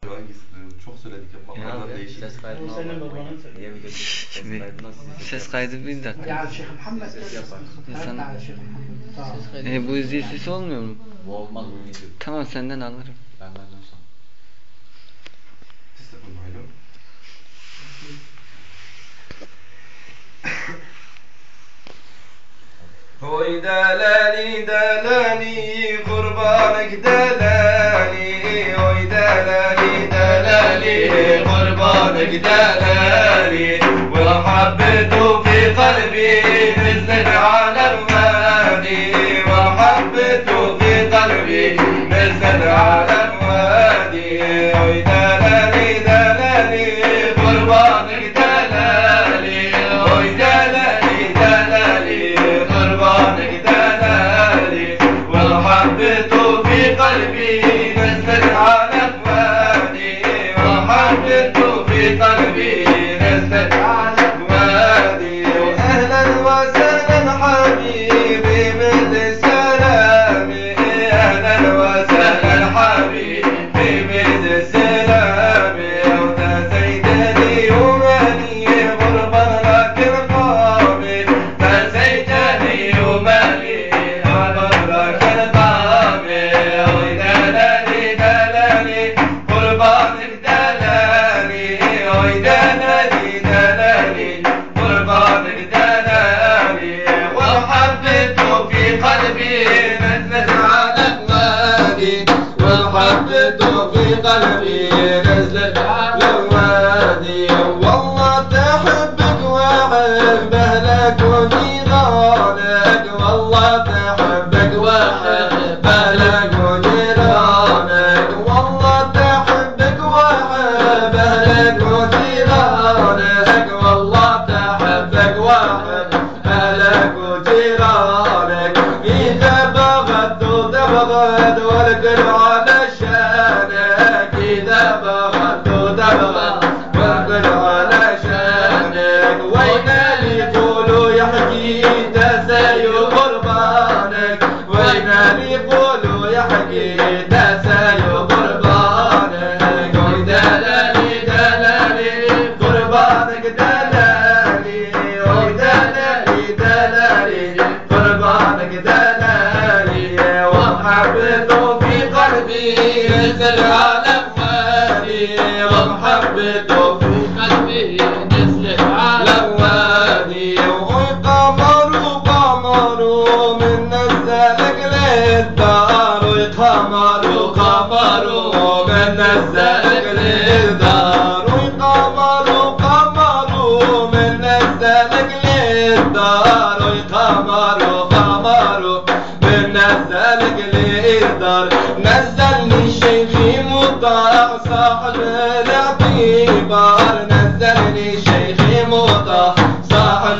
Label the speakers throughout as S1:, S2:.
S1: Hangisini? Çok söyledik hep makamlar değişik.
S2: Ses kaydını
S3: Senin babanın söyledi.
S4: Ses kaydı bir dakika.
S3: Ya Şeyh Muhammed
S2: Ses yapar.
S3: Ses kaydı.
S4: Bu zil sesi olmuyor mu?
S2: Bu olmaz, bu video.
S4: Tamam senden alırım.
S2: Benden sonra.
S1: تستقبل معلوم هوي دلالي دلالي قربانك دلالي هوي دلالي دلالي قربانك دلالي ومحبته في قلبي نزلت على الوادي ومحبته في قلبي نزلت على الوادي هوي دلالي دلالي قربانك دلالي هوي دلالي دلالي قربانك دلالي ومحبته في قلبي نزلت على الوادي ومحبته في قلبي نزلت على الوادي أهلا وسهلا حبيبي مثل سلامي أهلا وسهلا حبيبي مثل سلامي وتزيدني ومالي غربا لكن قامي تزيدني ومالي غربا لكن قامي ودلالي دلالي قربانك دلالي ودلالي دلالي قربانك دلالي ومحبته في قلبي نزلت على الوادي ومحبته في قلبي نزلت على الوادي والله تحبك واحب اهلك ونيرانك والله تحبك واحب اهلك ونيرانك والله تحبك واحب اهلك ونيرانك والله تحبك واحب اهلك وجيرانك اذا بغت تبغض والكل على شانك اذا بغت تبغض والكل على شانك وين اللي يقولوا يحكي تساي قربانك وين اللي يقولوا يحكي تساي قربانك ودلالي دلالي قربانك دلالي ودلالي دلالي قربانك دلالي ومحبته في قلبي نزل على الوادي ومحبته في قلبي نزل على الوادي وقمر قمر من نزلك للدار وقمر قمر من نزلك للدار وقمر قمر من نزلك للدار وقمر قمر من نزلك للدار نزلني شيخي مطاع صاحب الاعتبار نزلني شيخي مطاع صاحب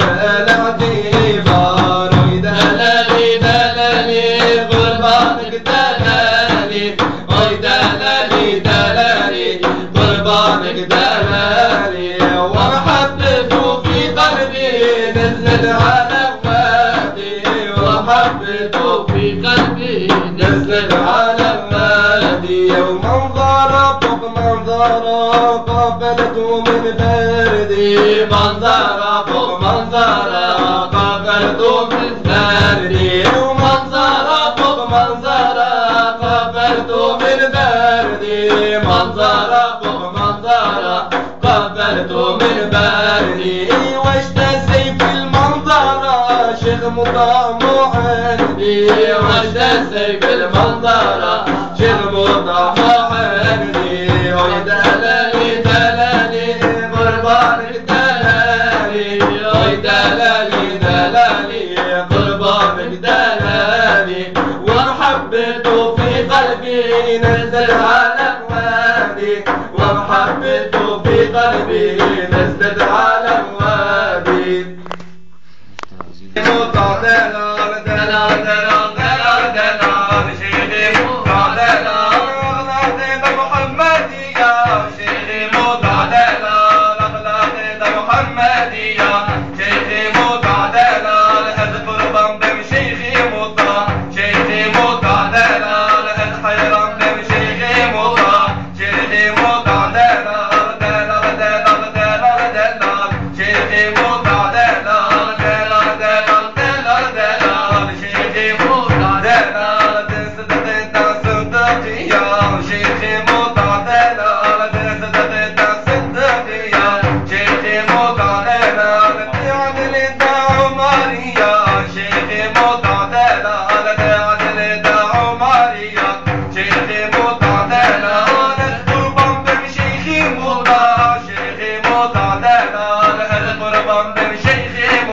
S1: الاعتبار ودلالي دلالي قربانك دلالي ودلالي دلالي قربانك دلالي ومحبته في قلبي نزلت على الوادي ومحبته في قلبي نزلت على الوادي ومنظر فوق منظر قبلته من بردي منظر فوق منظر قبلته من بردي ومنظر فوق منظر قبلته من بردي منظر فوق منظر قبلته من بردي واشتسي في المنظر شيخ مطعم عندي واشتسي في المنظر شيخ مطعم عندي ودلالي دلالي قربانك دلالي ودلالي دلالي قربانك دلالي ومحبته في قلبي نزل على الوادي ومحبته في قلبي